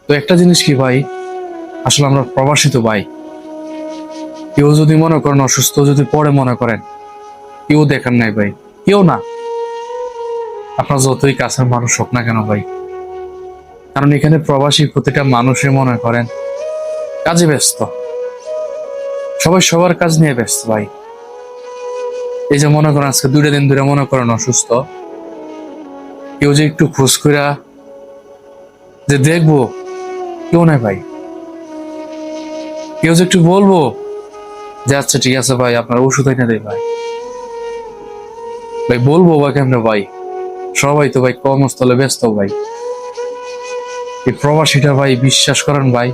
তো একটা জিনিস কি ভাই, আসলে আমরা প্রবাসী তো ভাই, কেউ যদি মনে করেন অসুস্থ, যদি পরে মনে করেন, কেউ দেখেন নাই ভাই, কেউ না। আপনার যতই কাছের মানুষ হোক না কেন ভাই, কারণ এখানে প্রবাসী প্রতিটা মানুষই মনে করেন কাজে ব্যস্ত, সবাই সবার কাজ নিয়ে ব্যস্ত ভাই। এই যে মনে করেন আজকে 2টা দিন ধরে মনে করেন অসুস্থ, কেউ যে একটু খোঁজ কইরা যে দেখবো, কেউ নাই ভাই। কেউ যে একটু বলবো যে আচ্ছা ঠিক আছে ভাই, আপনার ওষুধ এনে দেয় ভাই, ভাই বলবো বা কেমনে ভাই, সবাই তো ভাই কর্মস্থলে ব্যস্ত ভাই। এই প্রবাসীটা ভাই বিশ্বাস করেন ভাই,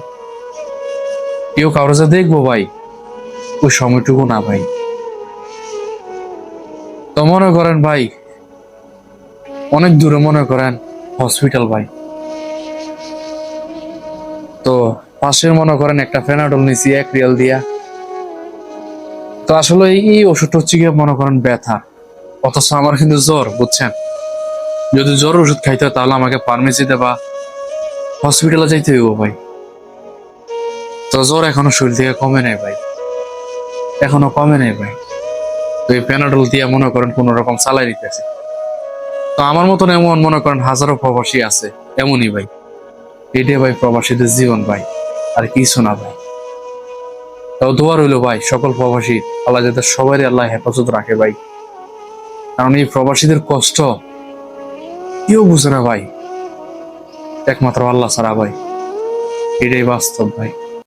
কেউ কারো যে দেখবো ভাই, ওই সময়টুকু না ভাই। তো মনে করেন ভাই, অনেক দূরে মনে করেন হসপিটাল ভাই, তো পাশে মনে করেন একটা ফেনাডল নিছি 1 রিয়াল দিয়া। তো আসলে এই ওষুধটা হচ্ছে গিয়ে মনে করেন ব্যথা, অথচ আমার কিন্তু জ্বর, বুঝছেন। যদি জ্বর ওষুধ খাইতে হয় তাহলে আমাকে ফার্মেসিতে বা হসপিটালে যাইতে হইব ভাই। তো জ্বর এখনো শরীর থেকে কমে নাই ভাই, এখনো কমে নাই ভাই। তো এই প্যানাডল দিয়ে মনে করেন কোন রকম চালাই দিতেছে। তো আমার মতন এমন মনে করেন হাজারো প্রবাসী আছে, এমনই ভাই। এটাই ভাই প্রবাসীদের জীবন ভাই, আর কিছু না ভাই। তাও দোয়া রইলো ভাই সকল প্রবাসী, আল্লাহ যাতে সবারই আল্লাহ হেফাজত রাখে ভাই। কারণ এই প্রবাসীদের কষ্ট কেউ বুঝে না ভাই, একমাত্র আল্লাহ ছাড়া ভাই। এটাই বাস্তব ভাই।